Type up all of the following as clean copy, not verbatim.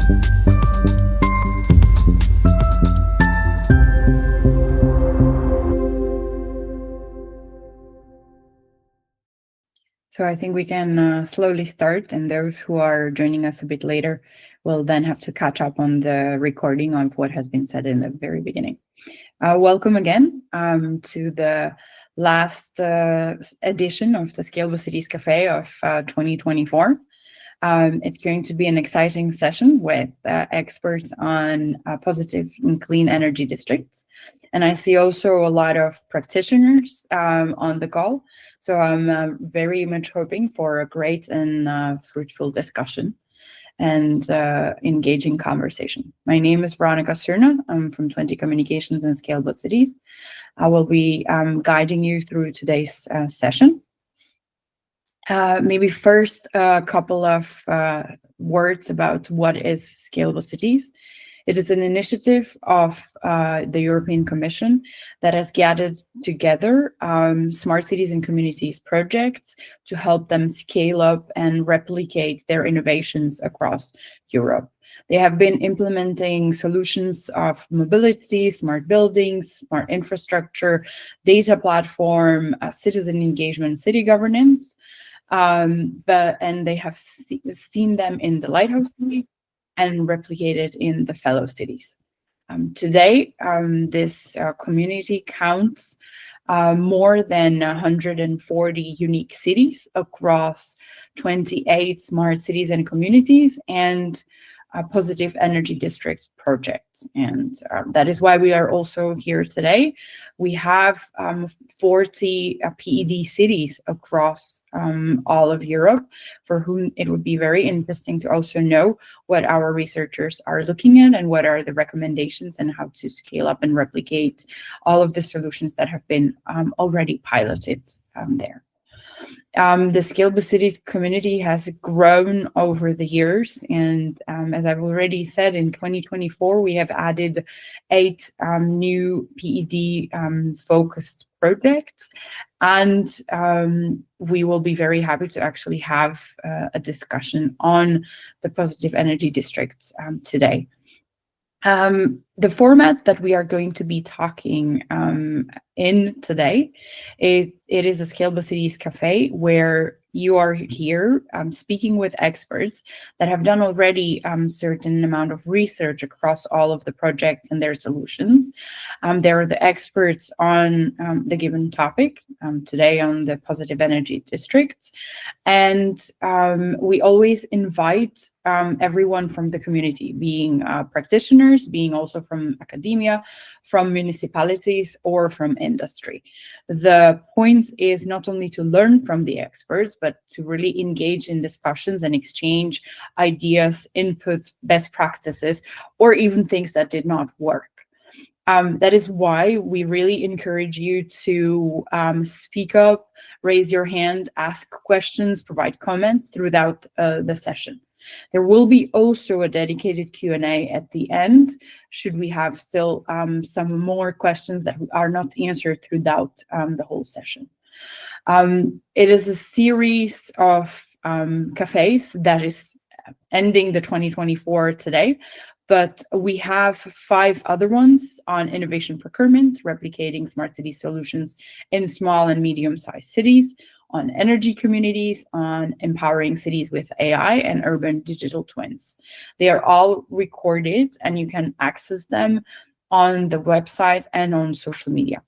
So I think we can slowly start, and those who are joining us a bit later will then have to catch up on the recording of what has been said in the very beginning. Welcome again to the last edition of the Scalable Cities Café of 2024. It's going to be an exciting session with experts on positive and clean energy districts. And I see also a lot of practitioners on the call. So I'm very much hoping for a great and fruitful discussion and engaging conversation. My name is Veronica Surna. I'm from 20 Communications and Scalable Cities. I will be guiding you through today's session. Maybe first a couple of words about what is Scalable Cities. It is an initiative of the European Commission that has gathered together smart cities and communities projects to help them scale up and replicate their innovations across Europe. They have been implementing solutions of mobility, smart buildings, smart infrastructure, data platform, citizen engagement, city governance, and they have seen them in the lighthouse cities and replicated in the fellow cities. Today, this community counts more than 140 unique cities across 28 smart cities and communities and positive energy district projects. And that is why we are also here today. We have 40 PED cities across all of Europe, for whom it would be very interesting to also know what our researchers are looking at and what are the recommendations and how to scale up and replicate all of the solutions that have been already piloted there. The Scalable Cities community has grown over the years, and as I've already said, in 2024 we have added 8 new PED focused projects, and we will be very happy to actually have a discussion on the positive energy districts today. The format that we are going to be talking in today, it is a Scalable Cities Café where you are here speaking with experts that have done already certain amount of research across all of the projects and their solutions. They're the experts on the given topic, today on the positive energy districts. And we always invite everyone from the community, being practitioners, being also from academia, from municipalities, or from industry. The point is not only to learn from the experts, but to really engage in discussions and exchange ideas, inputs, best practices, or even things that did not work. That is why we really encourage you to speak up, raise your hand, ask questions, provide comments throughout the session. There will be also a dedicated Q&A at the end, should we have still some more questions that are not answered throughout the whole session. It is a series of cafes that is ending the 2024 today, but we have 5 other ones on innovation procurement, replicating smart city solutions in small and medium-sized cities, on energy communities, on empowering cities with AI, and urban digital twins. They are all recorded and you can access them on the website and on social media.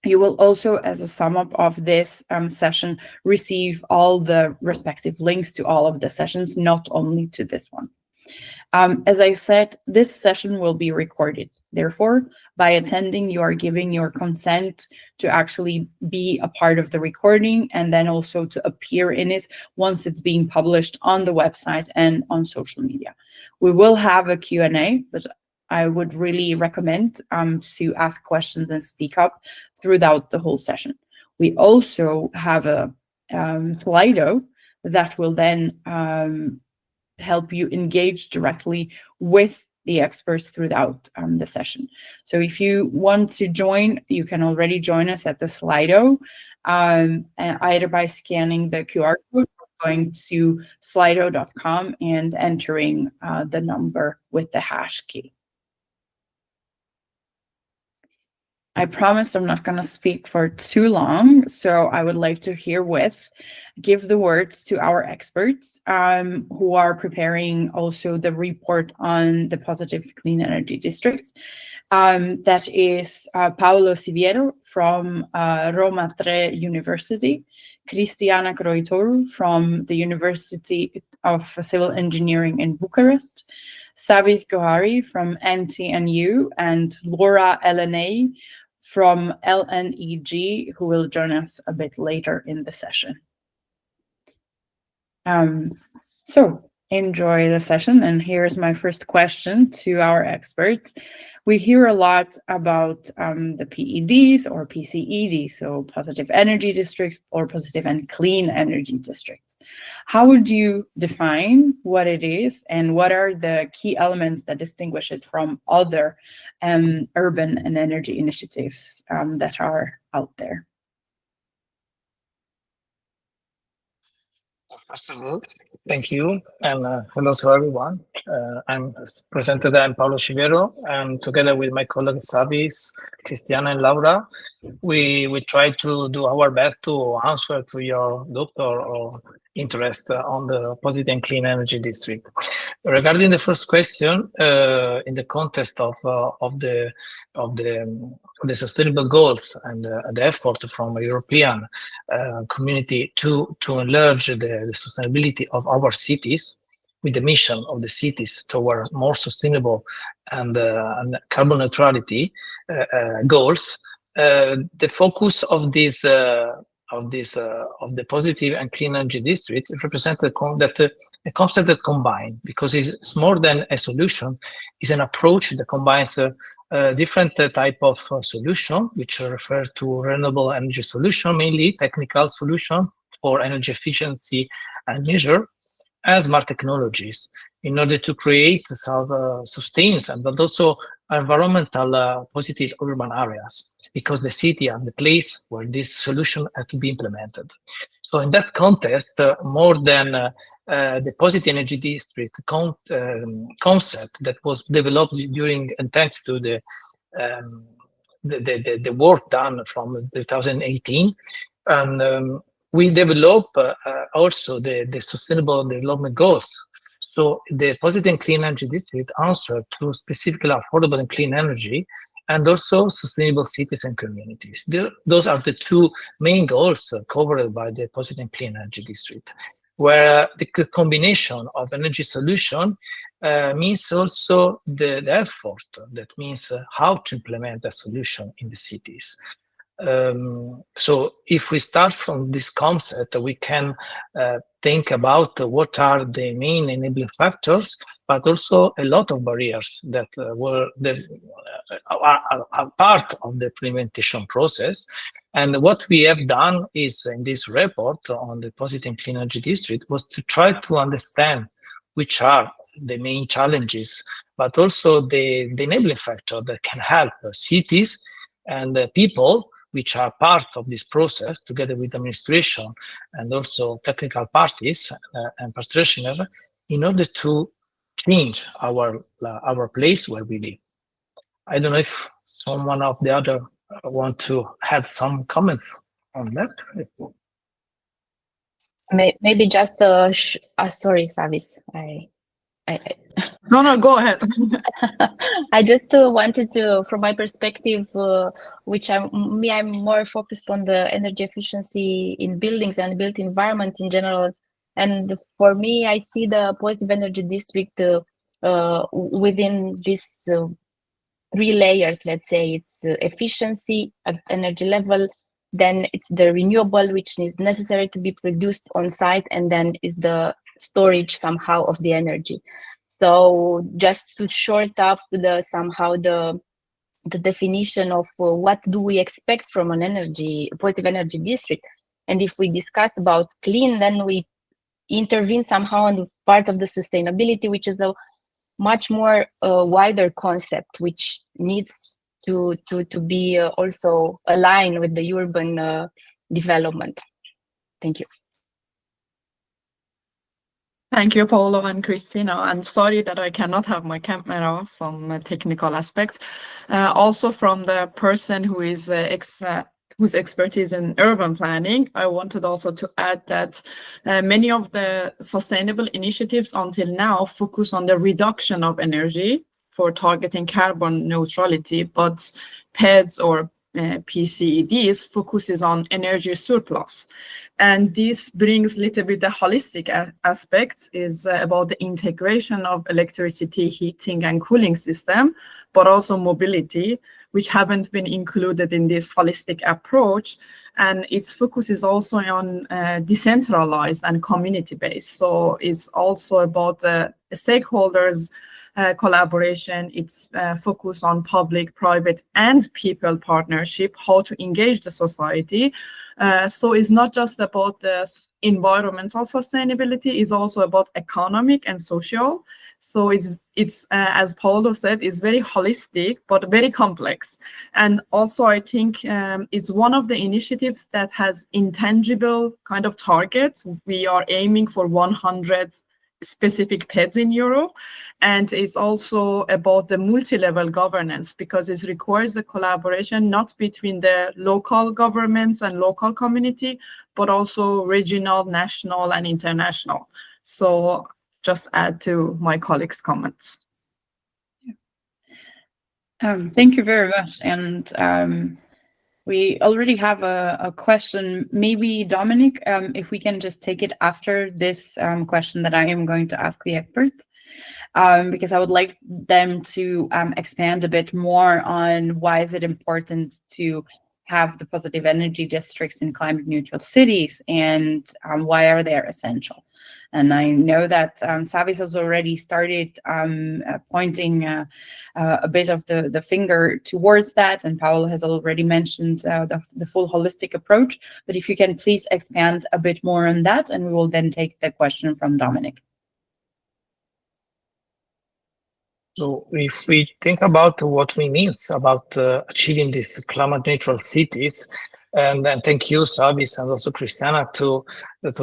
You will also, as a sum up of this session, receive all the respective links to all of the sessions, not only to this one. As I said, this session will be recorded. Therefore, by attending, you are giving your consent to actually be a part of the recording and then also to appear in it once it's being published on the website and on social media. We will have a Q&A, but I would really recommend to ask questions and speak up throughout the whole session. We also have a Slido that will then help you engage directly with the experts throughout the session. So if you want to join, you can already join us at the Slido, either by scanning the QR code or going to slido.com and entering the number with the hash key. I promise I'm not going to speak for too long, so I would like to give the words to our experts who are preparing also the report on the positive clean energy districts. That is Paolo Civiero from RomaTre University, Cristiana Croitoru from the University of Civil Engineering in Bucharest, Savis Gohari from NTNU, and Laura Aelenei from LNEG, who will join us a bit later in the session. So enjoy the session, and here's my first question to our experts. We hear a lot about the PEDs or PCEDs, so positive energy districts or positive and clean energy districts. How would you define what it is, and what are the key elements that distinguish it from other urban and energy initiatives that are out there? Absolutely. Thank you, and hello to everyone. I'm Paolo Civiero, and together with my colleagues Savis, Cristiana, and Laura, we try to do our best to answer to your doctor or interest on the positive and clean energy district. Regarding the first question, in the context of the sustainable goals and the effort from a European community to enlarge the sustainability of our cities, with the mission of the cities toward more sustainable and carbon neutrality goals, the focus of the positive and clean energy district represents a concept that combines, because it's more than a solution, it's an approach that combines different type of solution, which refer to renewable energy solution, mainly technical solution for energy efficiency and measure, and smart technologies, in order to create sustains but also environmental positive urban areas, because the city are the place where this solution has to be implemented. So in that context, more than the positive energy district concept that was developed during and thanks to the work done from 2018, and we develop also the sustainable development goals. So the positive and clean energy district answer to specifically affordable and clean energy, and also sustainable cities and communities. Those are the two main goals covered by the positive and clean energy district, where the combination of energy solution means also the effort. That means how to implement a solution in the cities. So if we start from this concept, we can think about what are the main enabling factors, but also a lot of barriers that are part of the implementation process. And what we have done is, in this report on the positive and clean energy district, was to try to understand which are the main challenges, but also the enabling factor that can help cities and people which are part of this process, together with administration and also technical parties and practitioners, in order to change our place where we live. I don't know if someone of the other want to add some comments on that. Maybe just sorry, Savis. No, go ahead. I just wanted to, from my perspective, which I'm more focused on the energy efficiency in buildings and built environment in general. And for me, I see the positive energy district within this 3 layers. Let's say it's efficiency at energy level, then it's the renewable, which is necessary to be produced on site, and then is the storage somehow of the energy. So just to short up the definition of what do we expect from an positive energy district, and if we discuss about clean, then we intervene somehow on the part of the sustainability, which is a much more wider concept, which needs to be also aligned with the urban development. Thank you. Thank you, Paolo and Christina. And sorry that I cannot have my camera, some technical aspects. Also from the person who is whose expertise in urban planning, I wanted also to add that many of the sustainable initiatives until now focus on the reduction of energy for targeting carbon neutrality, but PCEDs or PCEDs focuses on energy surplus. And this brings a little bit the holistic aspects is about the integration of electricity, heating and cooling system, but also mobility, which haven't been included in this holistic approach. And its focus is also on decentralized and community-based. So it's also about stakeholders collaboration. It's focus on public, private, and people partnership, how to engage the society. So it's not just about the environmental sustainability, it's also about economic and social. So it's as Paolo said, it's very holistic, but very complex. And also I think it's one of the initiatives that has intangible kind of targets. We are aiming for 100 specific PCEDs in Europe. And it's also about the multi-level governance, because it requires a collaboration not between the local governments and local community, but also regional, national, and international. So just add to my colleagues' comments. Thank you very much. And we already have a question. Maybe Dominic, if we can just take it after this question that I am going to ask the experts, because I would like them to expand a bit more on why is it important to have the positive energy districts in climate neutral cities, and why are they essential. And I know that Savis has already started pointing a bit of the finger towards that, and Paolo has already mentioned the full holistic approach. But if you can please expand a bit more on that, and we will then take the question from Dominic. So if we think about what we mean about achieving these climate neutral cities, and thank you, Savis, and also Cristiana, to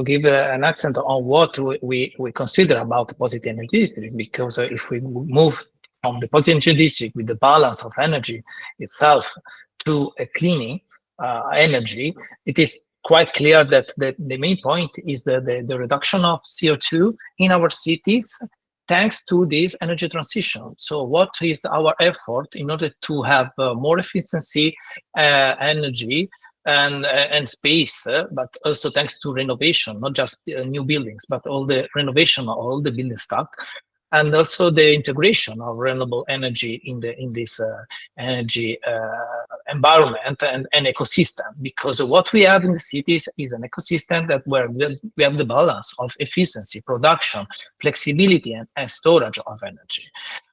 give an accent on what we consider about the positive energy district, because if we move from the positive energy district with the balance of energy itself to a cleaning energy, it is quite clear that the main point is the reduction of CO2 in our cities, thanks to this energy transition. So what is our effort in order to have more efficiency, energy, and space, but also thanks to renovation, not just new buildings, but all the renovation of all the building stock, and also the integration of renewable energy in this energy environment and ecosystem. Because what we have in the cities is an ecosystem that where we have the balance of efficiency, production, flexibility, and storage of energy.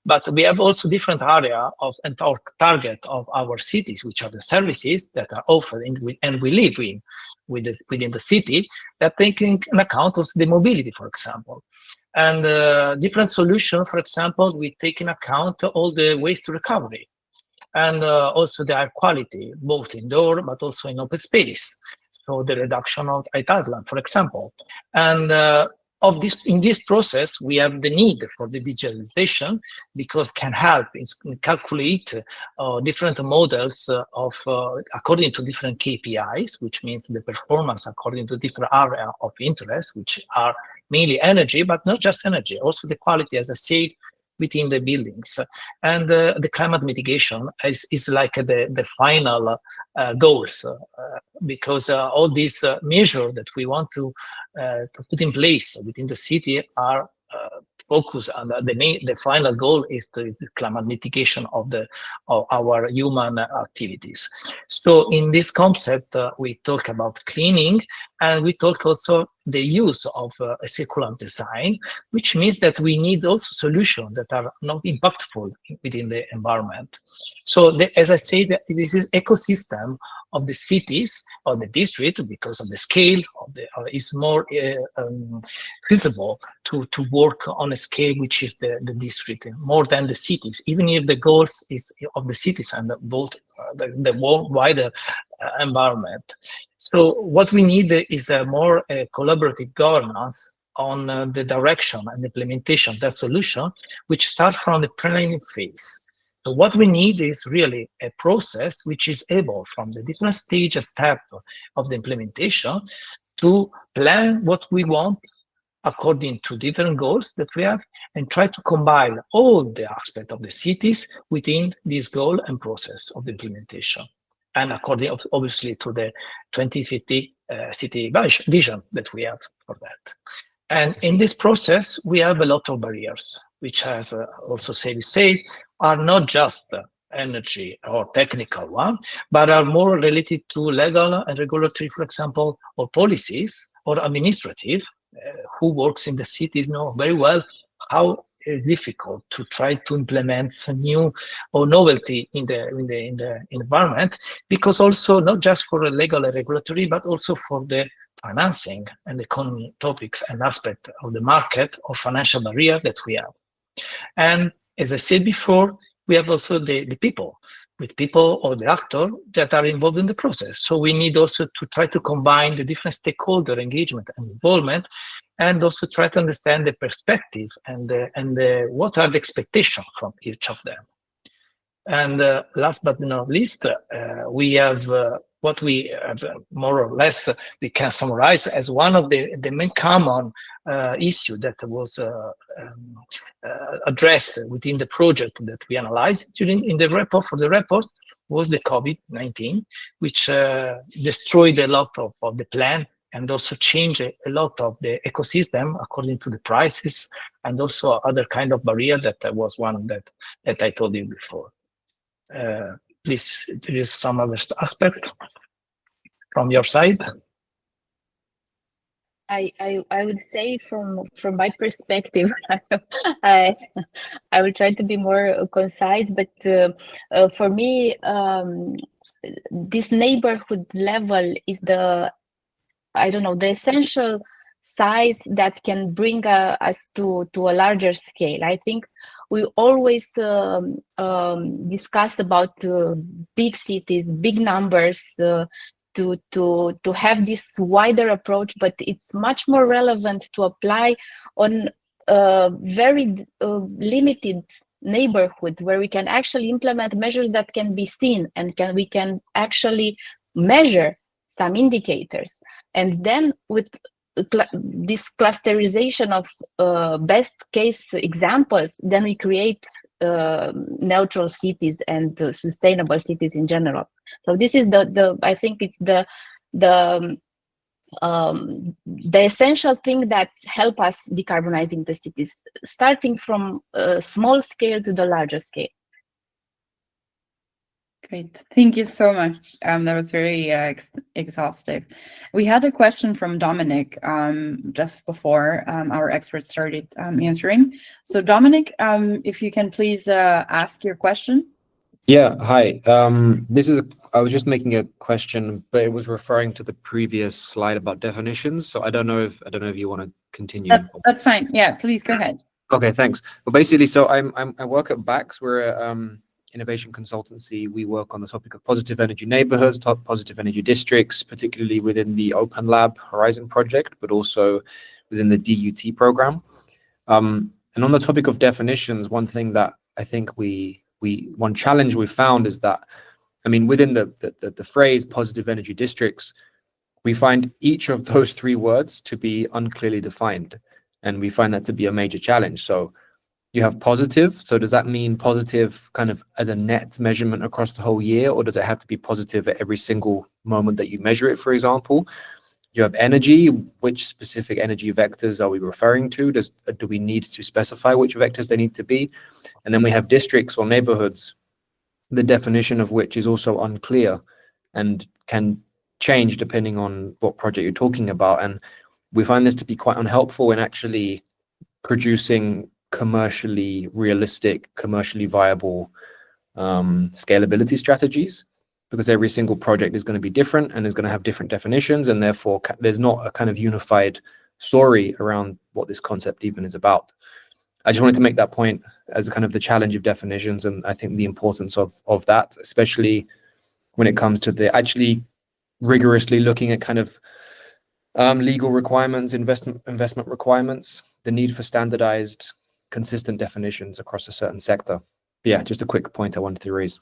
But we have also different area of and target of our cities, which are the services that are offered and we live within the city, that taking in account of the mobility, for example. And different solution, for example, we take in account all the waste recovery and also the air quality, both indoor but also in open space. So the reduction of island, for example. And in this process, we have the need for the digitalization, because can help in calculate different models of according to different KPIs, which means the performance according to different area of interest, which are mainly energy, but not just energy, also the quality, as I said, within the buildings. And the climate mitigation is like the final goals, because all these measures that we want to put in place within the city are focused on the final goal is the climate mitigation of our human activities. So in this concept, we talk about cleaning, and we talk also the use of a circular design, which means that we need also solutions that are not impactful within the environment. So as I said, this is ecosystem of the cities or the district, because of the scale of is more feasible to work on a scale which is the district more than the cities, even if the goals is of the cities and both the wider environment. So what we need is a more collaborative governance on the direction and implementation of that solution, which start from the planning phase. So what we need is really a process which is able, from the different stage and step of the implementation, to plan what we want according to different goals that we have, and try to combine all the aspects of the cities within this goal and process of the implementation. And according, obviously, to the 2050 city vision that we have for that. And in this process, we have a lot of barriers, which, has also Savis said, are not just energy or technical one, but are more related to legal and regulatory, for example, or policies or administrative. Who works in the cities know very well how it's difficult to try to implement some new or novelty in the environment, because also not just for the legal and regulatory, but also for the financing and economy topics and aspect of the market or financial barrier that we have. And as I said before, we have also the people, with people or the actor that are involved in the process. So we need also to try to combine the different stakeholder engagement and involvement, and also try to understand the perspective and what are the expectations from each of them. And last but not least, we have what we have more or less we can summarize as one of the main common issue that was addressed within the project that we analyzed in the report. For the report was the COVID-19, which destroyed a lot of the plan and also changed a lot of the ecosystem according to the prices, and also other kind of barrier that was one that I told you before. Please, there is some other aspect from your side. I would say from my perspective, I will try to be more concise, but for me, this neighborhood level is the essential size that can bring us to a larger scale. I think we always discuss about big cities, big numbers, to have this wider approach, but it's much more relevant to apply on very limited neighborhoods where we can actually implement measures that can be seen and we can actually measure some indicators. And then with this clusterization of best case examples, then we create neutral cities and sustainable cities in general. So this is I think it's the essential thing that help us decarbonizing the cities, starting from a small scale to the larger scale. Great, thank you so much. That was very exhaustive. We had a question from Dominic just before our experts started answering. So Dominic, if you can please ask your question. Yeah, hi. I was just making a question, but it was referring to the previous slide about definitions. So I don't know if you want to continue. That's fine. Yeah, please go ahead. Okay, thanks. Well, basically, so I work at BACS. We're innovation consultancy. We work on the topic of positive energy neighborhoods, positive energy districts, particularly within the Open Lab Horizon project, but also within the DUT program. And on the topic of definitions, one thing that I think one challenge we found is that, I mean, within the phrase positive energy districts, we find each of those three words to be unclearly defined. And we find that to be a major challenge. So you have positive. So does that mean positive kind of as a net measurement across the whole year, or does it have to be positive at every single moment that you measure it, for example? You have energy. Which specific energy vectors are we referring to? Do we need to specify which vectors they need to be? And then we have districts or neighborhoods, the definition of which is also unclear and can change depending on what project you're talking about. And we find this to be quite unhelpful in actually producing commercially realistic, commercially viable scalability strategies, because every single project is going to be different and is going to have different definitions, and therefore there's not a kind of unified story around what this concept even is about. I just wanted to make that point as a kind of the challenge of definitions, and I think the importance of that, especially when it comes to the actually rigorously looking at kind of legal requirements, investment requirements, the need for standardized, consistent definitions across a certain sector. But yeah, just a quick point I wanted to raise.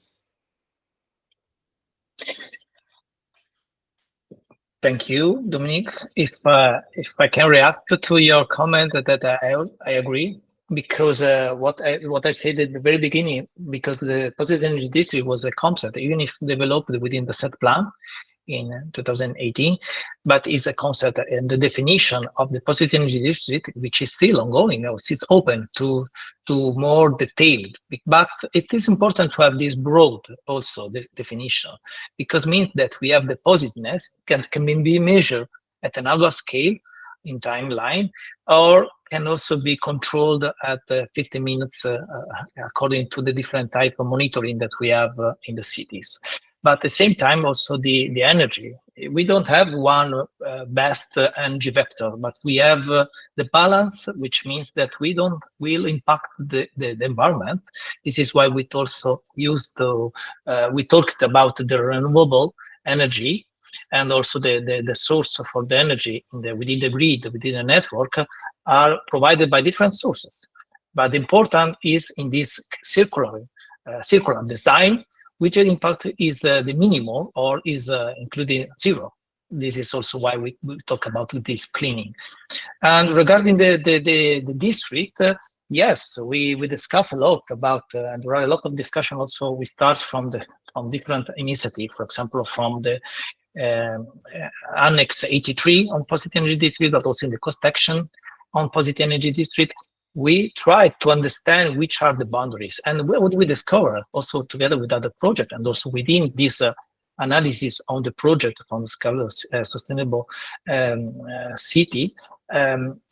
Thank you, Dominic. If I can react to your comment, that I agree, because what I said at the very beginning, because the positive energy district was a concept, even if developed within the set plan in 2018, but is a concept, and the definition of the positive energy district, which is still ongoing, it's open to more detailed. But it is important to have this broad also, this definition, because means that we have the positiveness can be measured at another scale in timeline, or can also be controlled at 50 minutes according to the different type of monitoring that we have in the cities. But at the same time, also the energy. We don't have one best energy vector, but we have the balance, which means that we don't will impact the environment. This is why we also used to, we talked about the renewable energy, and also the source for the energy within the grid, within the network, are provided by different sources. But the important is in this circular design, which impact is the minimal or is including zero. This is also why we talk about this cleaning. And regarding the district, yes, we discuss a lot about, and there are a lot of discussion also. We start from different initiatives, for example, from the Annex 83 on positive energy district, but also in the cost action on positive energy district. We try to understand which are the boundaries, and what we discover also together with other projects, and also within this analysis on the project from the Scalable Sustainable City,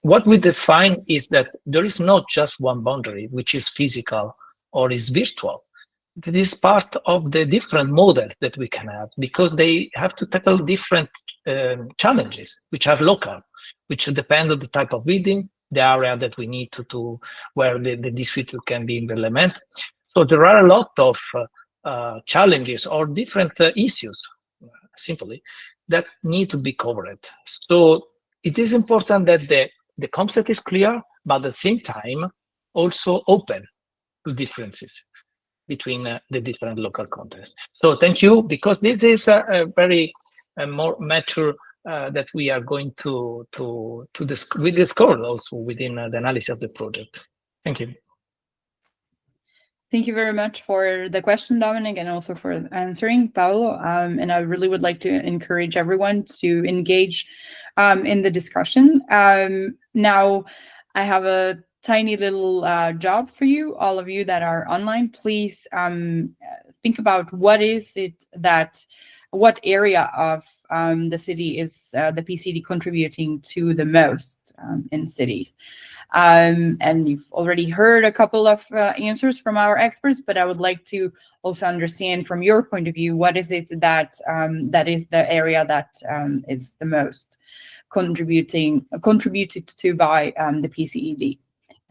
what we define is that there is not just one boundary, which is physical or is virtual. That is part of the different models that we can have, because they have to tackle different challenges, which are local, which depend on the type of building, the area that we need to where the district can be implemented. So there are a lot of challenges or different issues, simply, that need to be covered. So it is important that the concept is clear, but at the same time also open to differences between the different local contexts. So thank you, because this is a very more mature that we are going to discover also within the analysis of the project. Thank you. Thank you very much for the question, Dominic, and also for answering, Paolo. And I really would like to encourage everyone to engage in the discussion. Now, I have a tiny little job for you, all of you that are online. Please think about what area of the city is the PCED contributing to the most in cities. And you've already heard a couple of answers from our experts, but I would like to also understand from your point of view, what is it that is the area that is the most contributed to by the PCED.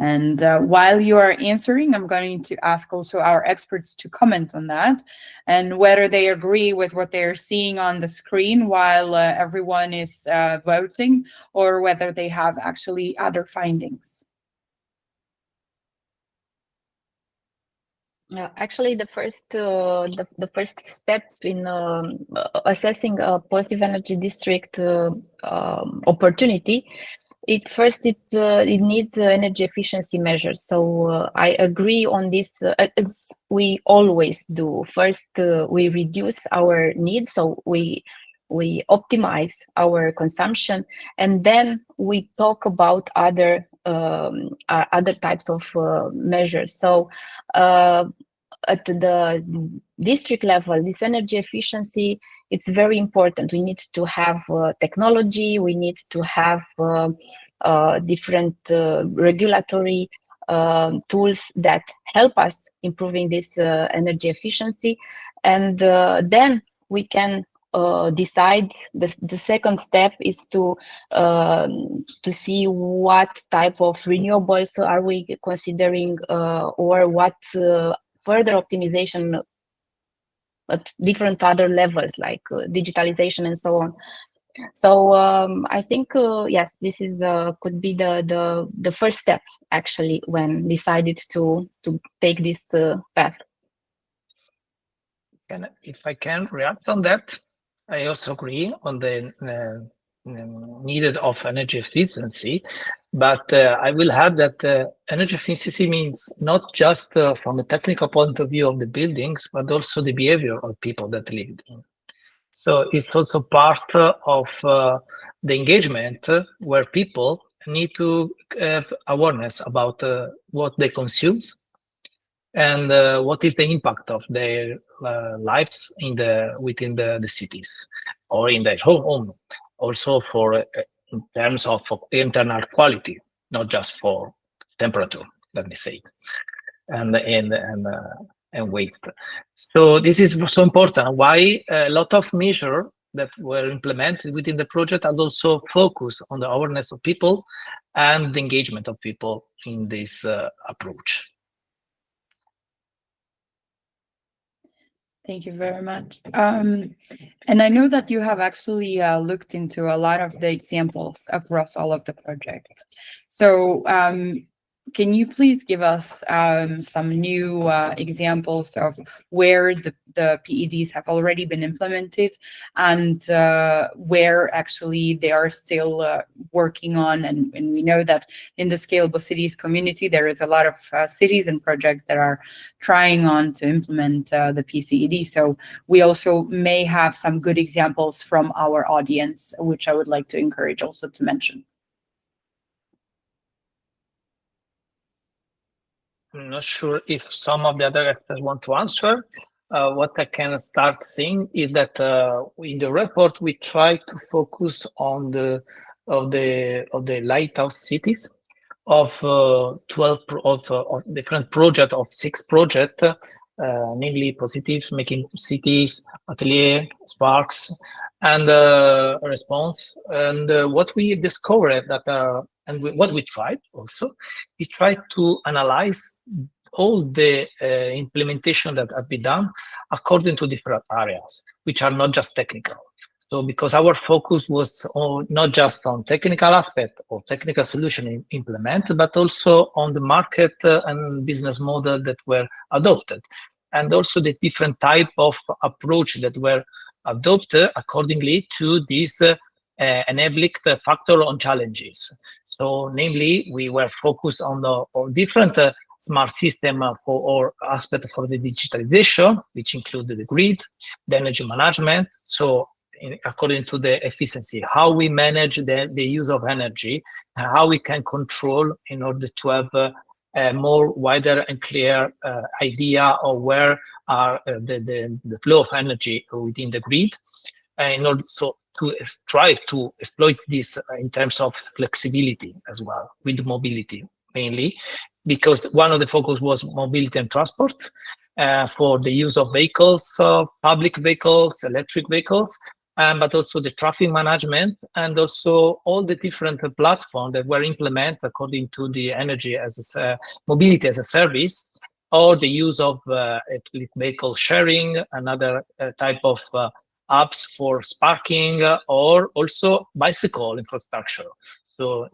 And while you are answering, I'm going to ask also our experts to comment on that and whether they agree with what they're seeing on the screen while everyone is voting, or whether they have actually other findings. Actually, the first step in assessing a positive energy district opportunity, it needs energy efficiency measures. So I agree on this, as we always do. First, we reduce our needs, so we optimize our consumption, and then we talk about other types of measures. So at the district level, this energy efficiency, it's very important. We need to have technology, we need to have different regulatory tools that help us improving this energy efficiency, and then we can decide. The second step is to see what type of renewables are we considering, or what further optimization at different other levels, like digitalization and so on, So I think yes, this is could be the first step actually when decided to take this path. And if I can react on that, I also agree on the needed of energy efficiency, but I will add that energy efficiency means not just from a technical point of view of the buildings, but also the behavior of people that live in. So it's also part of the engagement where people need to have awareness about what they consume and what is the impact of their lives within the cities or in their home. Also for in terms of internal quality, not just for temperature, let me say, and weight. So this is so important. Why a lot of measures that were implemented within the project and also focus on the awareness of people and the engagement of people in this approach. Thank you very much. And I know that you have actually looked into a lot of the examples across all of the projects. So can you please give us some new examples of where the PEDs have already been implemented and where actually they are still working on? And we know that in the Scalable Cities community, there is a lot of cities and projects that are trying on to implement the PCED. So we also may have some good examples from our audience, which I would like to encourage also to mention. I'm not sure if some of the other experts want to answer. What I can start saying is that in the report we try to focus on the lighthouse cities of 12 of different projects of 6 projects, namely Positives, Making Cities, Atelier, Sparks, and Response. And what we discovered that what we tried also, we tried to analyze all the implementation that have been done according to different areas, which are not just technical. So because our focus was not just on technical aspect or technical solution implemented, but also on the market and business model that were adopted, and also the different type of approach that were adopted accordingly to this enabling the factor on challenges. So namely, we were focused on the different smart system for all aspects for the digitalization, which included the grid, the energy management. So according to the efficiency, how we manage the use of energy, how we can control in order to have a more wider and clear idea of where are the flow of energy within the grid, in order so to try to exploit this in terms of flexibility as well, with mobility mainly, because one of the focus was mobility and transport for the use of vehicles, public vehicles, electric vehicles, but also the traffic management and also all the different platforms that were implemented according to the energy as a mobility as a service, or the use of electric vehicle sharing, another type of apps for sparking, or also bicycle infrastructure. So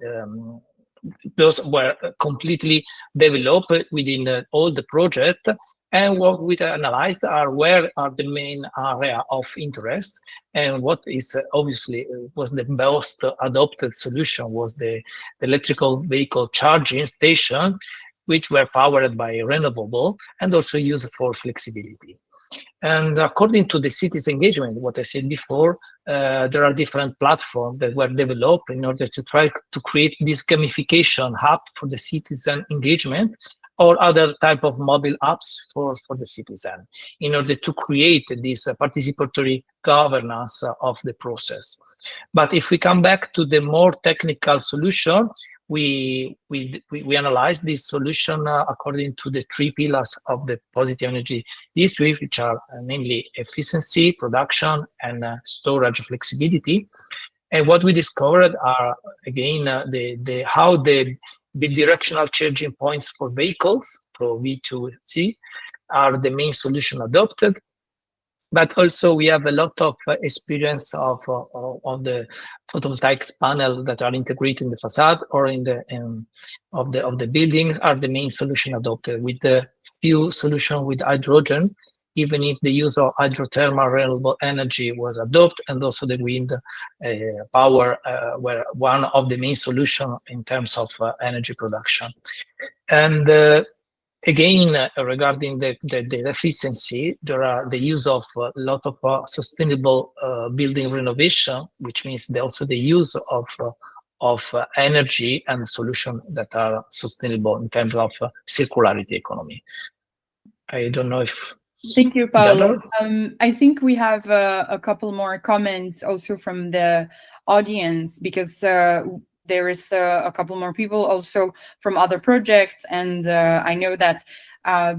those were completely developed within all the project. And what we analyzed are where are the main area of interest, and what is obviously was the most adopted solution was the electrical vehicle charging station, which were powered by renewable and also used for flexibility. And according to the cities engagement, what I said before, there are different platforms that were developed in order to try to create this gamification hub for the citizen engagement, or other type of mobile apps for the citizen, in order to create this participatory governance of the process. But if we come back to the more technical solution, we analyze this solution according to the 3 pillars of the positive energy district, which are namely efficiency, production, and storage flexibility. And what we discovered are again how the bidirectional charging points for vehicles, for V2C, are the main solution adopted. But also we have a lot of experience of the photovoltaic panel that are integrated in the facade or in the of the building are the main solution adopted, with the few solution with hydrogen, even if the use of hydrothermal renewable energy was adopted, and also the wind power were one of the main solution in terms of energy production. And again, regarding the efficiency, there are the use of a lot of sustainable building renovation, which means also the use of energy and solutions that are sustainable in terms of circularity economy. I don't know if... Thank you, Paolo. I think we have a couple more comments also from the audience, because there is a couple more people also from other projects, and I know that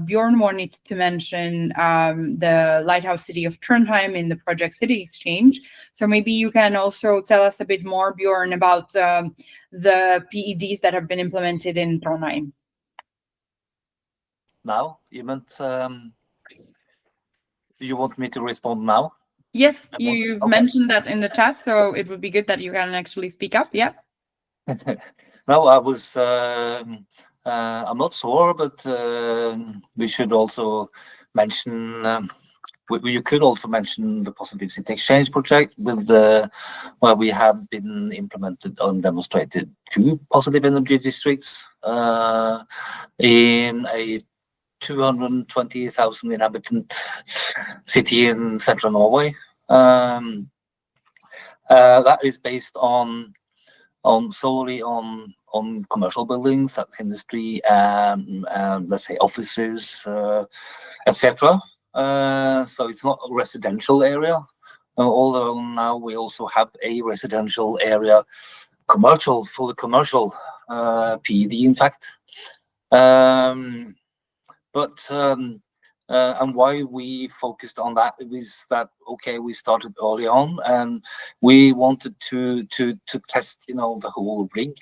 Bjorn wanted to mention the lighthouse city of Trondheim in the project City Exchange. So maybe you can also tell us a bit more, Bjorn, about the PEDs that have been implemented in Trondheim. Now, you meant, you want me to respond now? Yes, you've mentioned that in the chat, so it would be good that you can actually speak up. Yeah. No, I was, I'm not sure, but we should also mention, you could also mention the Positive City Exchange project with where we have been implemented and demonstrated 2 positive energy districts in a 220,000 inhabitant city in central Norway. That is based solely on commercial buildings, that's industry, and let's say offices, etc. So it's not a residential area, although now we also have a residential area, fully commercial PED, in fact. And why we focused on that is that, okay, we started early on and we wanted to test, you know, the whole rig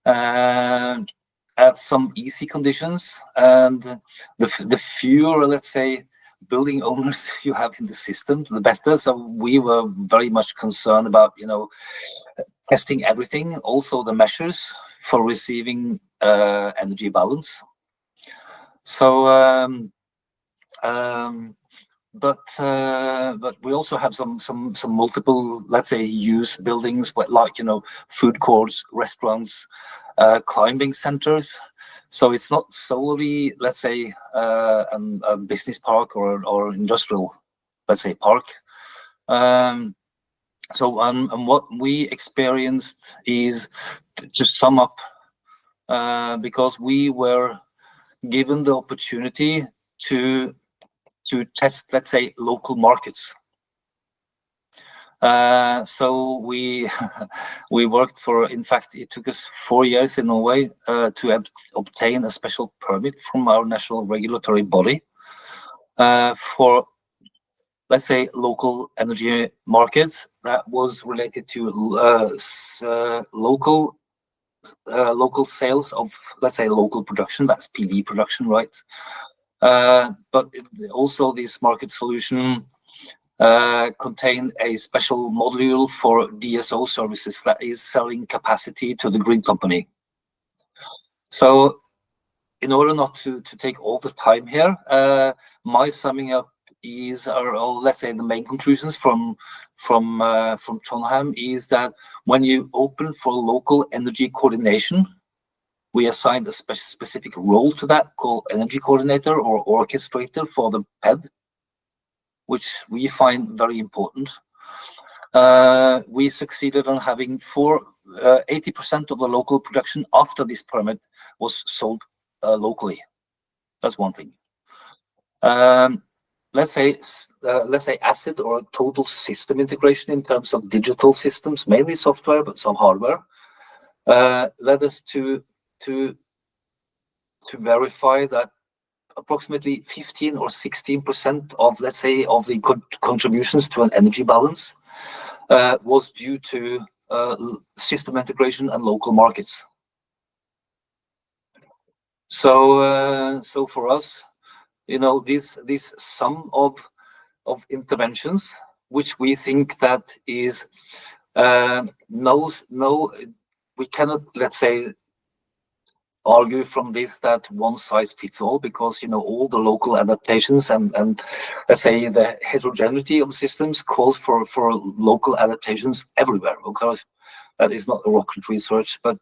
at some easy conditions, and the fewer, let's say, building owners you have in the system, the better. So we were very much concerned about, you know, testing everything, also the measures for receiving energy balance. So but we also have some multiple, let's say, use buildings, like, you know, food courts, restaurants, climbing centers. So it's not solely, let's say, a business park or industrial, let's say, park. So and what we experienced is, to sum up, because we were given the opportunity to test, let's say, local markets. So we worked for, in fact, it took us 4 years in Norway to obtain a special permit from our national regulatory body for, let's say, local energy markets that was related to local sales of, let's say, local production, that's PV production, right? But also this market solution contained a special module for DSO services, that is selling capacity to the grid company. So in order not to take all the time here, my summing up is, or let's say the main conclusions from Trondheim is that when you open for local energy coordination, we assigned a specific role to that called energy coordinator or orchestrator for the PED, which we find very important. We succeeded on having 80% of the local production after this permit was sold locally. That's one thing. Let's say asset or total system integration in terms of digital systems, mainly software, but some hardware, led us to verify that approximately 15 or 16% of, let's say, of the contributions to an energy balance was due to system integration and local markets. So for us, you know, this sum of of interventions, which we think that is we cannot, let's say, argue from this that one size fits all, because all the local adaptations and let's say the heterogeneity of systems calls for local adaptations everywhere. Of course, that is not a rocket research, but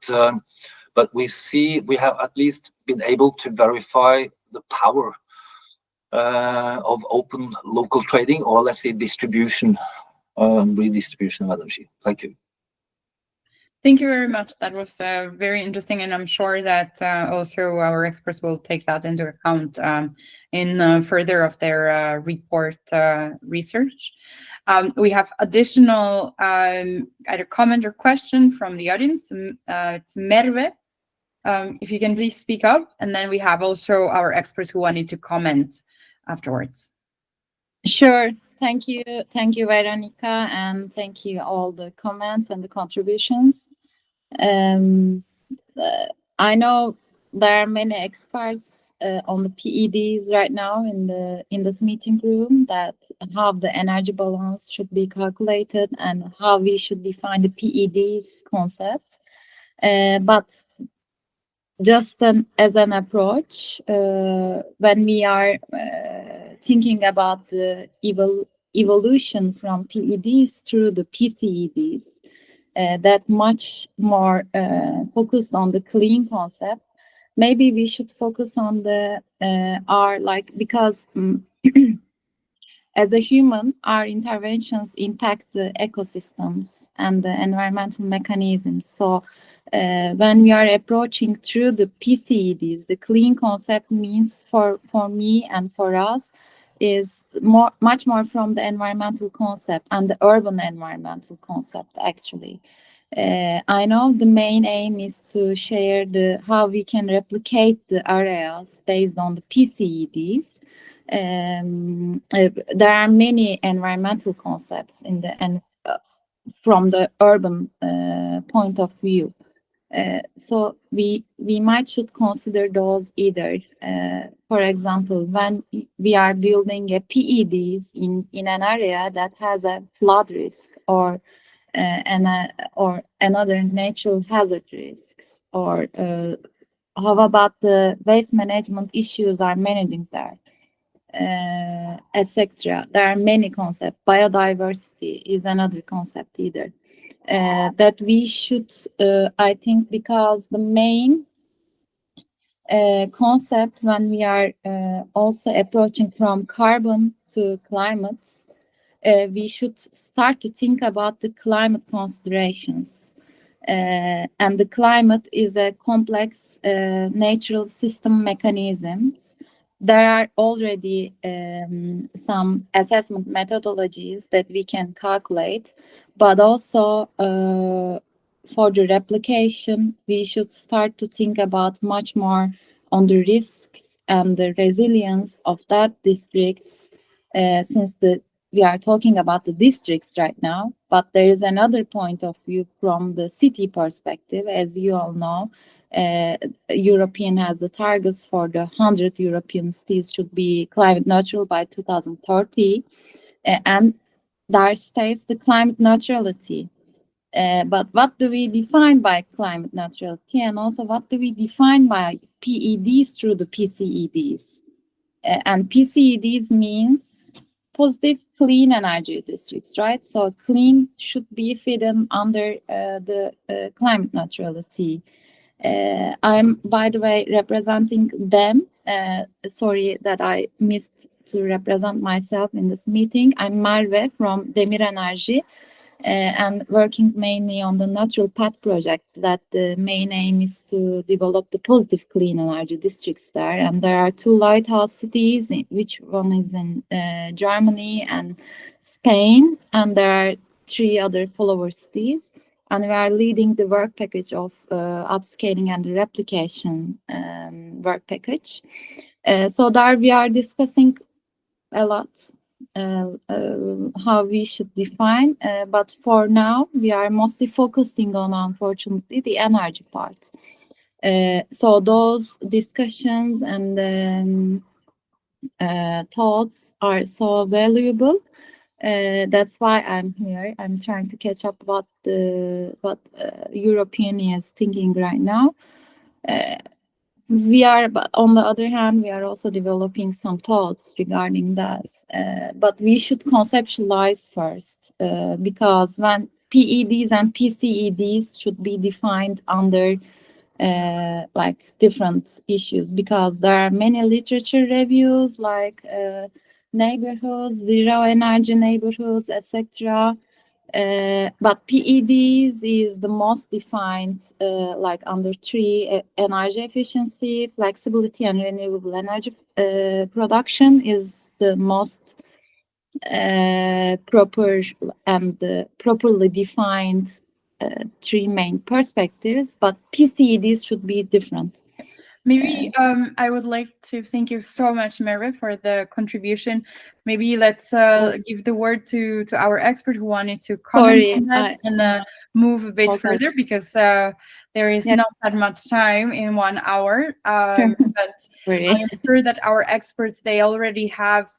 we have at least been able to verify the power of open local trading, or let's say distribution, redistribution of energy. Thank you. Thank you very much. That was very interesting, and I'm sure that also our experts will take that into account in further of their report research. We have additional either comment or question from the audience. It's Merve. If you can please speak up, and then we have also our experts who wanted to comment afterwards. Sure. Thank you, Veronica, and thank you all the comments and the contributions. I know there are many experts on the PEDs right now in this meeting room, that how the energy balance should be calculated and how we should define the PEDs concept. But just as an approach, when we are thinking about the evolution from PEDs through the PCEDs, that much more focused on the clean concept, maybe we should focus on the because as a human, our interventions impact the ecosystems and the environmental mechanisms. So when we are approaching through the PCEDs, the clean concept means for me and for us is much more from the environmental concept and the urban environmental concept, actually. I know the main aim is to share how we can replicate the areas based on the PCEDs. There are many environmental concepts from the urban point of view. So we should consider those either. For example, when we are building a PEDs in an area that has a flood risk or another natural hazard risks, or how about the waste management issues are managing there, etc. There are many concepts. Biodiversity is another concept either. That we should, I think, because the main concept when we are also approaching from carbon to climate, we should start to think about the climate considerations. And the climate is a complex natural system mechanisms. There are already some assessment methodologies that we can calculate, but also for the replication, we should start to think about much more on the risks and the resilience of that districts, since we are talking about the districts right now, but there is another point of view from the city perspective. As you all know, European has the targets for the 100 European cities should be climate neutral by 2030, and there states the climate neutrality. But what do we define by climate neutrality, and also what do we define by PEDs through the PCEDs? And PCEDs means positive clean energy districts, right? So clean should be fitted under the climate neutrality. I'm, by the way, representing them. Sorry that I missed to represent myself in this meeting. I'm Merve from Demir Enerji, and working mainly on the Natural Path project, that the main aim is to develop the positive clean energy districts there. And there are 2 lighthouse cities, which one is in Germany and Spain, and there are 3 other follower cities. And we are leading the work package of upscaling and the replication work package. So there we are discussing a lot how we should define, but for now we are mostly focusing on, unfortunately, the energy part. So those discussions and thoughts are so valuable. That's why I'm here. I'm trying to catch up what European is thinking right now. But on the other hand, we are also developing some thoughts regarding that. But we should conceptualize first, because when PEDs and PCEDs should be defined under like different issues, because there are many literature reviews like neighborhoods, zero energy neighborhoods, etc. But PEDs is the most defined, like under 3, energy efficiency, flexibility, and renewable energy production is the most proper and properly defined 3 main perspectives, but PCEDs should be different. Maybe I would like to thank you so much, Merve, for the contribution. Maybe let's give the word to our expert who wanted to comment on that and move a bit further, because there is not that much time in 1 hour. But I'm sure that our experts, they already have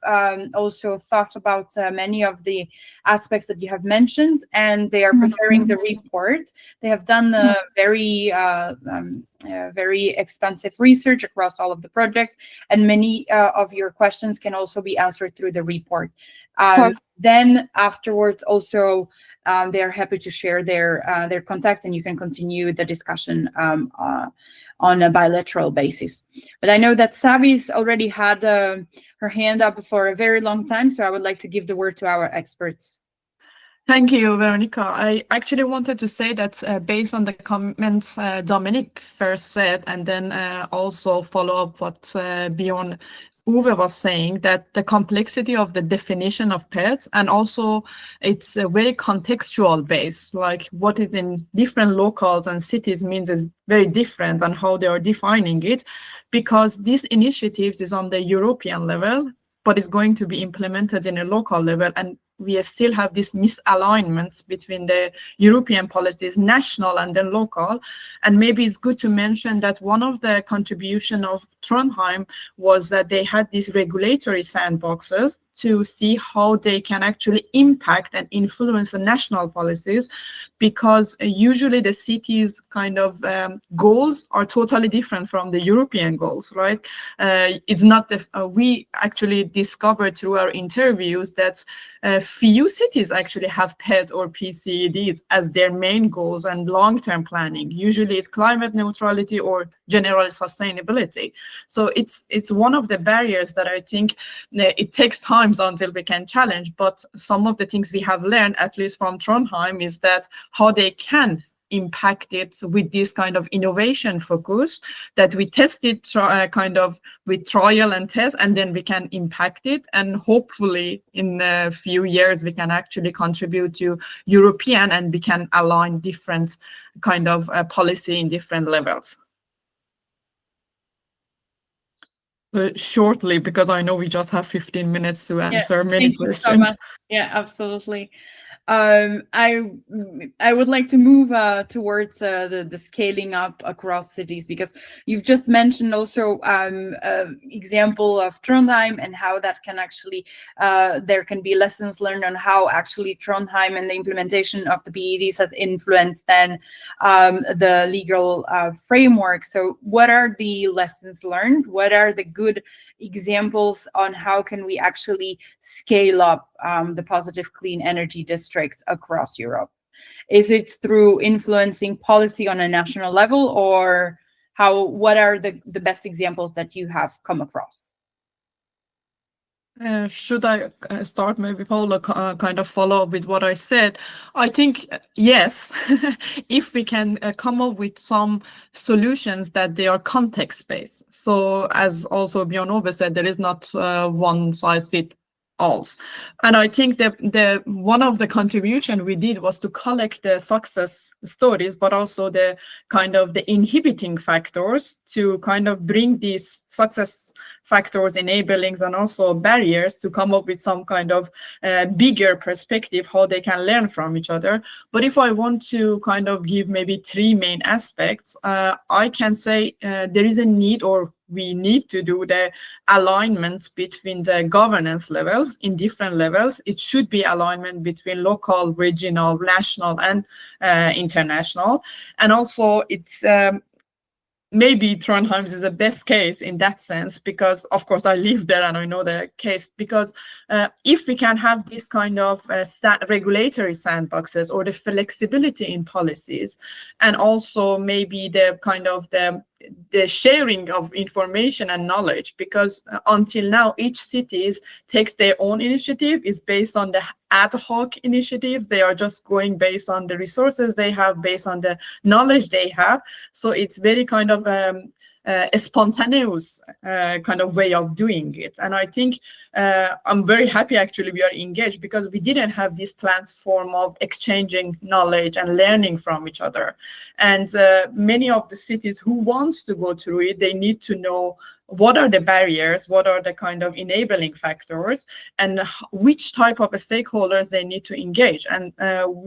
also thought about many of the aspects that you have mentioned, and they are preparing the report. They have done a very expensive research across all of the projects, and many of your questions can also be answered through the report. Then afterwards also they are happy to share their contact, and you can continue the discussion on a bilateral basis. But I know that Savis already had her hand up for a very long time, so I would like to give the word to our experts. Thank you, Veronica. I actually wanted to say that based on the comments Dominic first said, and then also follow up what Bjorn Uwe was saying, that the complexity of the definition of pets, and also it's a very contextual base, like what is in different locales and cities means is very different, and how they are defining it, because these initiatives is on the European level, but is going to be implemented in a local level, and we still have this misalignment between the European policies, national and then local. And maybe it's good to mention that one of the contribution of Trondheim was that they had these regulatory sandboxes to see how they can actually impact and influence the national policies, because usually the city's kind of goals are totally different from the European goals, right? It's not we actually discovered through our interviews that few cities actually have PED or PCEDs as their main goals and long-term planning. Usually it's climate neutrality or general sustainability. So it's one of the barriers that I think it takes time until we can challenge, but some of the things we have learned, at least from Trondheim, is that how they can impact it with this kind of innovation focus, that we test it kind of with trial and test, and then we can impact it, and hopefully in a few years we can actually contribute to European, and we can align different kind of policy in different levels. Shortly, because I know we just have 15 minutes to answer many questions. Thank you so much. Yeah, absolutely. I would like to move towards the scaling up across cities, because you've just mentioned also example of Trondheim and how that can actually there can be lessons learned on how actually Trondheim and the implementation of the PEDs has influenced then the legal framework. So what are the lessons learned? What are the good examples on how can we actually scale up the positive clean energy districts across Europe? Is it through influencing policy on a national level, or what are the best examples that you have come across? Should I start? Maybe Paolo kind of follow up with what I said. I think, yes, if we can come up with some solutions that they are context-based. So as also Bjorn Ove said, there is not one size fits all. And I think that one of the contribution we did was to collect the success stories, but also the kind of the inhibiting factors, to kind of bring these success factors, enablings, and also barriers, to come up with some kind of bigger perspective, how they can learn from each other. But if I want to kind of give maybe 3 main aspects, I can say there is a need, or we need to do the alignment between the governance levels in different levels. It should be alignment between local, regional, national, and international. And also it's maybe Trondheim is the best case in that sense, because of course I live there and I know the case, because if we can have this kind of regulatory sandboxes or the flexibility in policies, and also maybe the kind of the sharing of information and knowledge, because until now each city takes their own initiative, is based on the ad hoc initiatives. They are just going based on the resources they have, based on the knowledge they have. So it's very kind of a spontaneous kind of way of doing it. And I think I'm very happy actually we are engaged, because we didn't have this platform of exchanging knowledge and learning from each other. And many of the cities who wants to go through it, they need to know what are the barriers, what are the kind of enabling factors, and which type of stakeholders they need to engage. And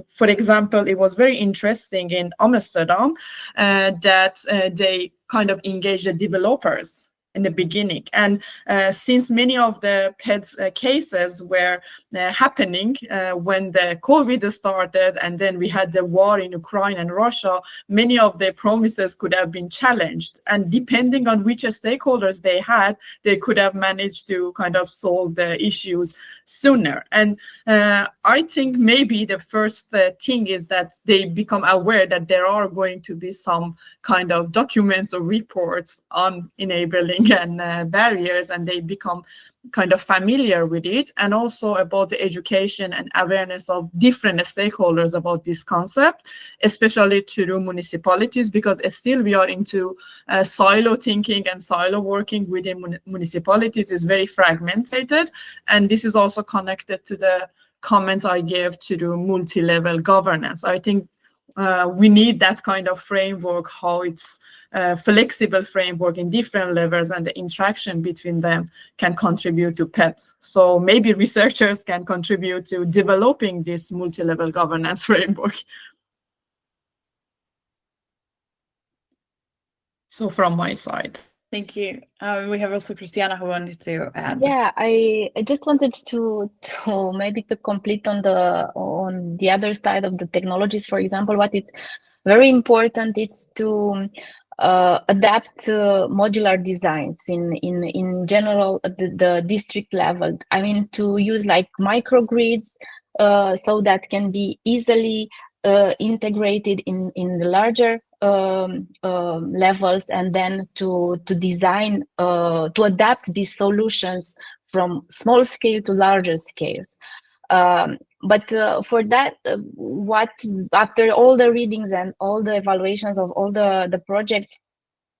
for example, it was very interesting in Amsterdam that they kind of engage the developers in the beginning. And since many of the PCEDs cases were happening when the COVID started, and then we had the war in Ukraine and Russia, many of the promises could have been challenged. And depending on which stakeholders they had, they could have managed to kind of solve the issues sooner. And I think maybe the first thing is that they become aware that there are going to be some kind of documents or reports on enabling and barriers, and they become kind of familiar with it, and also about the education and awareness of different stakeholders about this concept, especially through municipalities, because still we are into silo thinking, and silo working within municipalities is very fragmented. And this is also connected to the comments I gave to the multi-level governance. I think we need that kind of framework, how it's flexible framework in different levels, and the interaction between them can contribute to PET. So maybe researchers can contribute to developing this multi-level governance framework. So from my side. Thank you. We have also Cristiana who wanted to add. Yeah, I just wanted to maybe to complete on the other side of the technologies. For example, what it's very important is to adapt modular designs in general at the district level. I mean, to use like microgrids so that can be easily integrated in the larger levels, and then to design to adapt these solutions from small scale to larger scales. But for that, what after all the readings and all the evaluations of all the projects,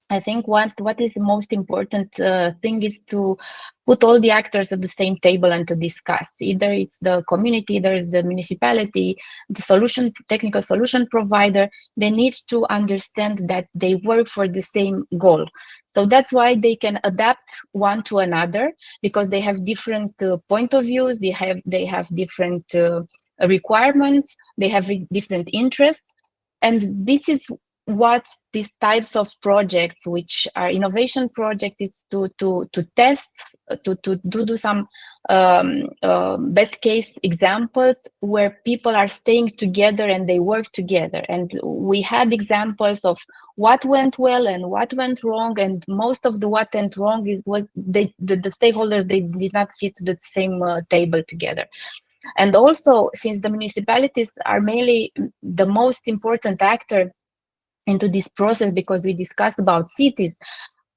I think what is the most important thing is to put all the actors at the same table and to discuss. Either it's the community, there is the municipality, the technical solution provider. They need to understand that they work for the same goal. So that's why they can adapt one to another, because they have different point of views. They have different requirements. They have different interests, and this is what these types of projects, which are innovation projects, is to test, to do some best case examples where people are staying together and they work together. And we had examples of what went well and what went wrong, and most of the what went wrong was the stakeholders, they did not sit at the same table together. And also, since the municipalities are mainly the most important actor into this process, because we discussed about cities,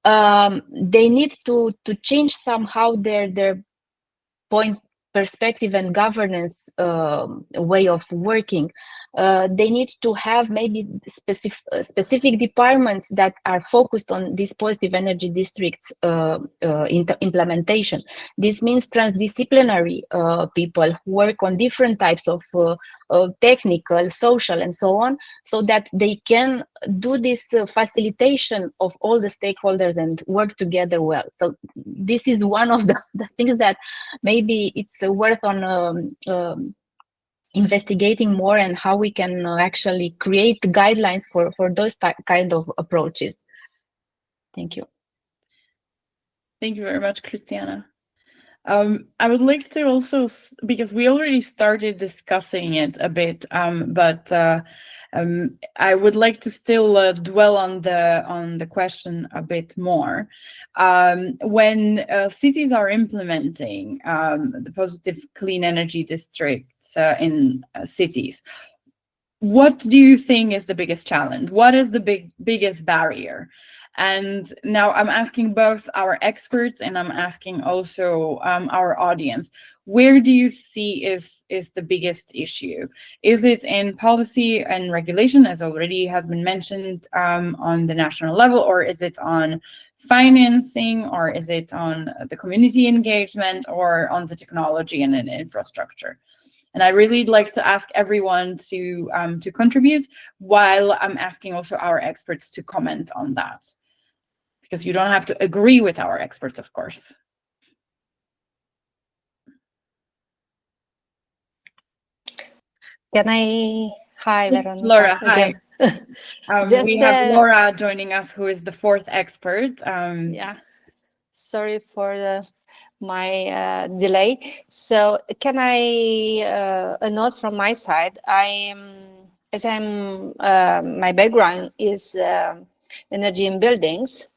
they need to change somehow their perspective and governance way of working. They need to have maybe specific departments that are focused on these positive energy districts implementation. This means transdisciplinary people who work on different types of technical, social, and so on, so that they can do this facilitation of all the stakeholders and work together well. So this is one of the things that maybe it's worth on investigating more, and how we can actually create guidelines for those kind of approaches. Thank you. Thank you very much, Cristiana. I would like to also, because we already started discussing it a bit, but I would like to still dwell on the question a bit more. When cities are implementing the positive clean energy districts in cities, what do you think is the biggest challenge? What is the biggest barrier? And now I'm asking both our experts and I'm asking also our audience, where do you see is the biggest issue? Is it in policy and regulation, as already has been mentioned, on the national level, or is it on financing, or is it on the community engagement, or on the technology and infrastructure? And I really like to ask everyone to contribute, while I'm asking also our experts to comment on that, because you don't have to agree with our experts, of course. Can I? Hi, Yes, Veronica. Laura, hi. We have Just, Laura joining us, who is the fourth expert. Yeah, sorry for my delay. So can I, a note from my side, my background is energy in buildings.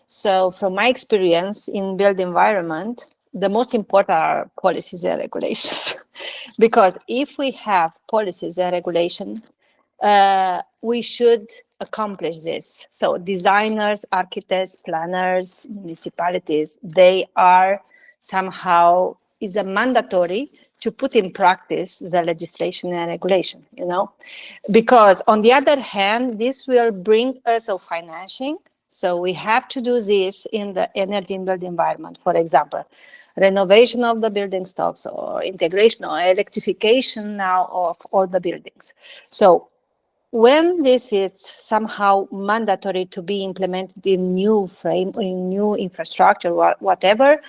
So from my experience in built environment, the most important are policies and regulations. Because if we have policies and regulations, we should accomplish this. So designers, architects, planners, municipalities, they are somehow is a mandatory to put in practice the legislation and regulation, you know, because on the other hand, this will bring us a financing. So we have to do this in the energy in built environment, for example, renovation of the building stocks or integration or electrification now of all the buildings. So when this is somehow mandatory to be implemented in new frame, in new infrastructure, whatever,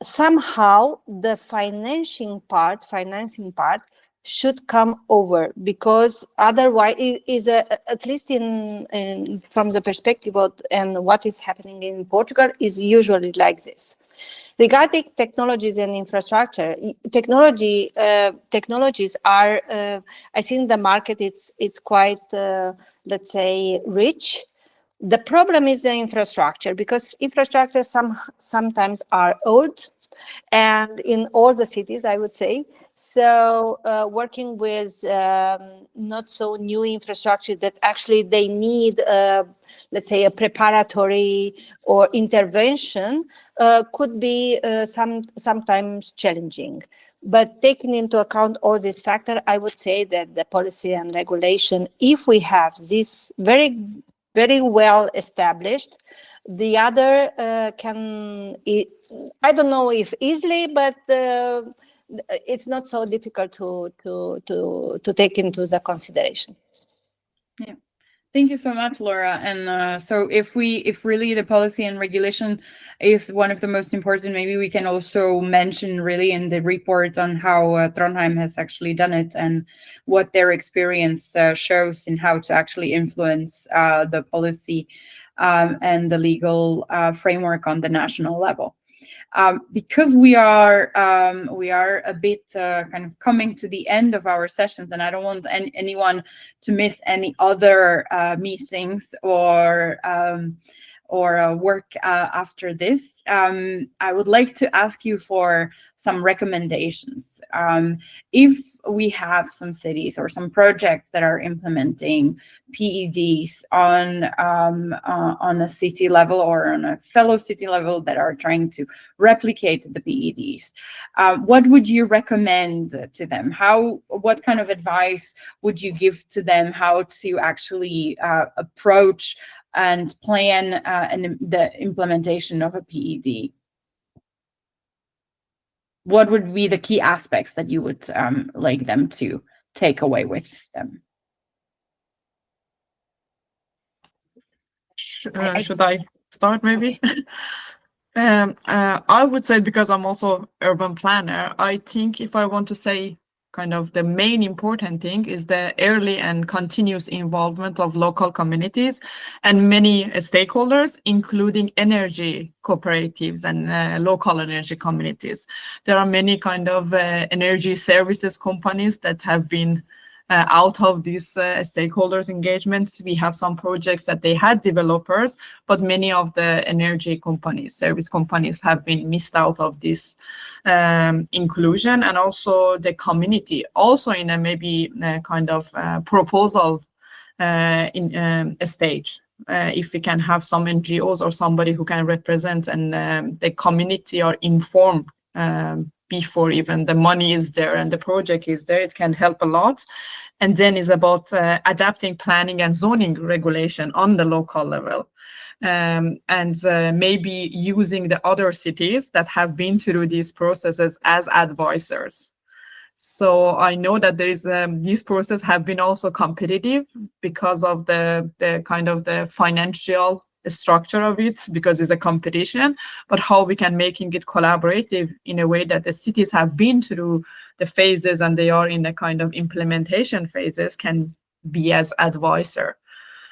somehow the financing part should come over, because otherwise is at least in from the perspective of and what is happening in Portugal is usually like this. Regarding technologies and infrastructure, technologies are, I think the market it's quite, let's say, rich. The problem is the infrastructure, because infrastructure sometimes are old, and in all the cities, I would say. So working with not so new infrastructure that actually they need, let's say, a preparatory or intervention could be sometimes challenging. But taking into account all these factors, I would say that the policy and regulation, if we have this very well established, the other I don't know if easily, but it's not so difficult to take into the consideration. Yeah, thank you so much, Laura. And so if really the policy and regulation is one of the most important, maybe we can also mention really in the report on how Trondheim has actually done it and what their experience shows in how to actually influence the policy and the legal framework on the national level. Because we are a bit kind of coming to the end of our sessions, and I don't want anyone to miss any other meetings or work after this, I would like to ask you for some recommendations. If we have some cities or some projects that are implementing PEDs on a city level or on a fellow city level that are trying to replicate the PEDs, what would you recommend to them? What kind of advice would you give to them how to actually approach and plan the implementation of a PED? What would be the key aspects that you would like them to take away with them? Should I start maybe? I would say, because I'm also urban planner, I think if I want to say kind of the main important thing is the early and continuous involvement of local communities and many stakeholders, including energy cooperatives and local energy communities. There are many kind of energy services companies that have been out of these stakeholders engagements. We have some projects that they had developers, but many of the energy companies, service companies have been missed out of this inclusion, and also the community, also in a maybe kind of proposal in a stage. If we can have some NGOs or somebody who can represent and the community are informed before even the money is there and the project is there, it can help a lot. And then is about adapting planning and zoning regulation on the local level. And maybe using the other cities that have been through these processes as advisors. So I know that there is these processes have been also competitive because of the kind of the financial structure of it, because it's a competition, but how we can making it collaborative in a way that the cities have been through the phases and they are in the kind of implementation phases can be as advisor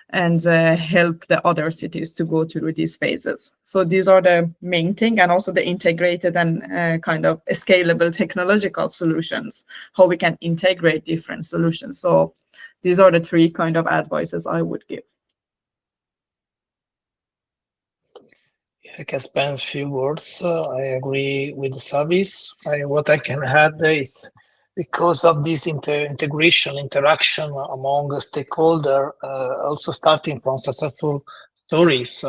and help the other cities to go through these phases. So these are the main thing, and also the integrated and kind of scalable technological solutions, how we can integrate different solutions. So these are the three kind of advices I would give. I can spend a few words. I agree with Savis. What I can add is because of this integration, interaction among stakeholders, also starting from successful stories.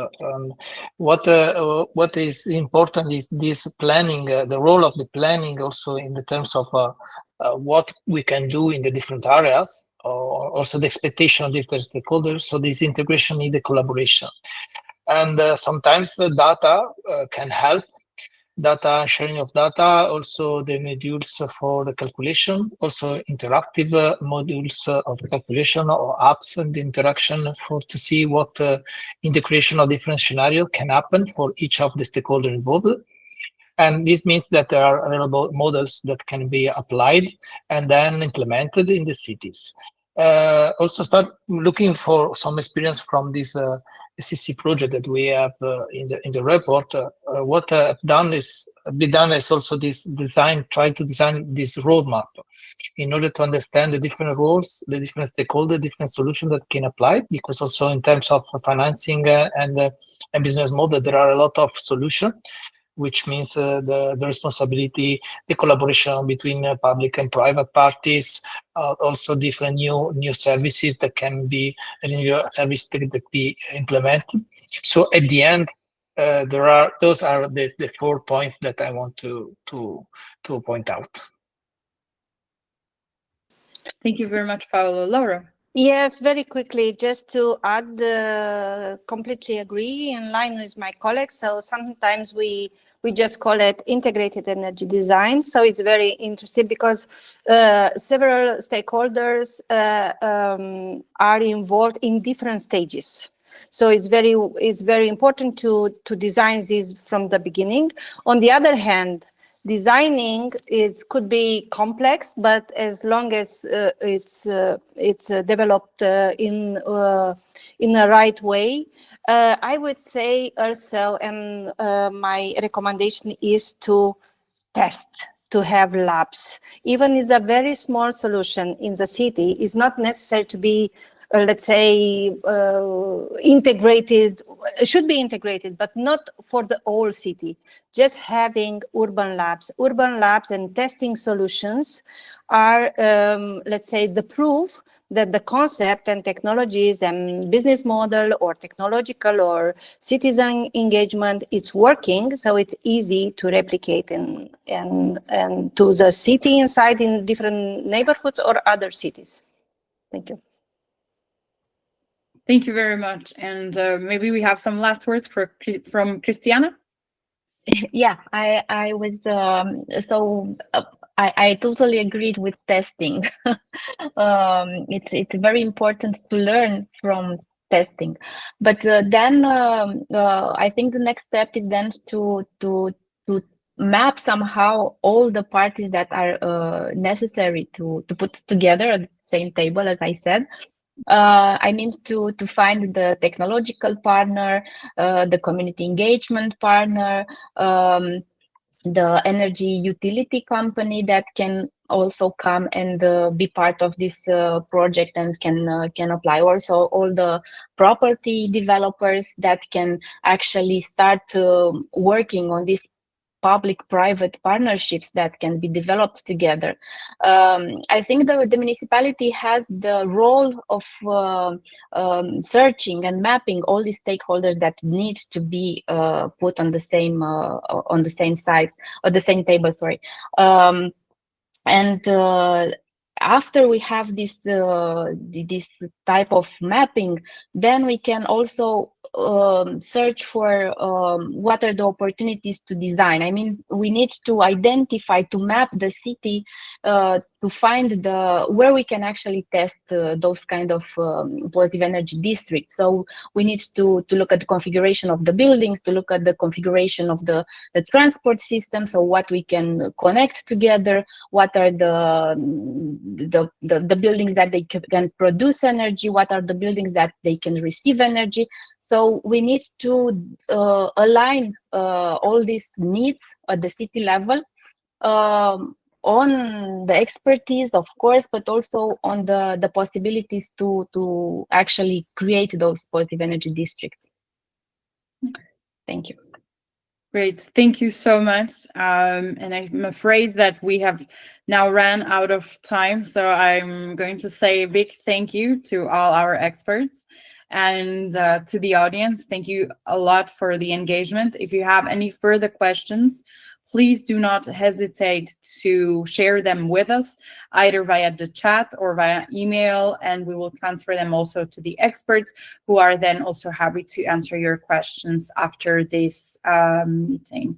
What is important is this planning, the role of the planning also in the terms of what we can do in the different areas, or also the expectation of different stakeholders. So this integration needs a collaboration. And sometimes the data can help, data sharing of data, also the modules for the calculation, also interactive modules of calculation or apps and the interaction to see what in the creation of different scenarios can happen for each of the stakeholders involved. And this means that there are available models that can be applied and then implemented in the cities. Also start looking for some experience from this SCC project that we have in the report. What I've done is also this design, try to design this roadmap in order to understand the different roles, the different stakeholders, different solutions that can apply, because also in terms of financing and business model, there are a lot of solutions, which means the responsibility, the collaboration between public and private parties, also different new services that can be implemented. So at the end, those are the 4 points that I want to point out. Thank you very much, Paolo. Laura. Yes, very quickly, just to add, completely agree, in line with my colleagues. So sometimes we just call it integrated energy design. So it's very interesting because several stakeholders are involved in different stages. So it's very important to design this from the beginning. On the other hand, designing could be complex, but as long as it's developed in a right way, I would say also, and my recommendation is to test, to have labs. Even if a very small solution in the city is not necessary to be let's say, integrated, should be integrated, but not for the whole city. Just having urban labs and testing solutions are, let's say, the proof that the concept and technologies and business model or technological or citizen engagement is working, so it's easy to replicate and to the city inside in different neighborhoods or other cities. Thank you. Thank you very much. And maybe we have some last words from Cristiana. Yeah, I was I totally agreed with testing. It's very important to learn from testing, but then I think the next step is then to map somehow all the parties that are necessary to put together at the same table, as I said. I mean to find the technological partner, the community engagement partner, the energy utility company that can also come and be part of this project and can apply. Also, all the property developers that can actually start working on this public-private partnerships that can be developed together. I think the municipality has the role of searching and mapping all these stakeholders that need to be put on the same sides or the same table. Sorry, and after we have this type of mapping, then we can also search for what are the opportunities to design. I mean, we need to identify, to map the city, to find where we can actually test those kind of positive energy districts. So we need to look at the configuration of the buildings, to look at the configuration of the transport system, so what we can connect together, what are the buildings that they can produce energy, what are the buildings that they can receive energy. So we need to align all these needs at the city level, on the expertise, of course, but also on the possibilities to actually create those positive energy districts. Thank you. Great, thank you so much. And I'm afraid that we have now ran out of time, so I'm going to say a big thank you to all our experts. And to the audience, thank you a lot for the engagement. If you have any further questions, please do not hesitate to share them with us, either via the chat or via email, and we will transfer them also to the experts, who are then also happy to answer your questions after this meeting.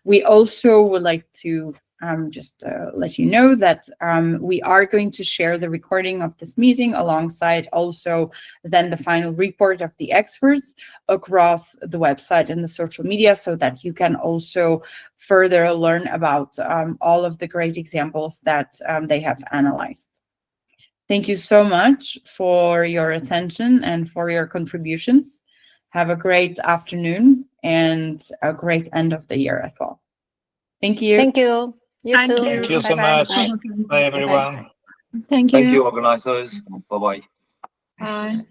We also would like to just let you know that we are going to share the recording of this meeting alongside also then the final report of the experts across the website and the social media, so that you can also further learn about all of the great examples that they have analyzed. Thank you so much for your attention and for your contributions. Have a great afternoon and a great end of the year as well. Thank you. Thank you. You Thank too. you. Thank you so Bye-bye. much. Bye. Bye, everyone. Thank you. Thank you, organizers. Bye-bye. Bye.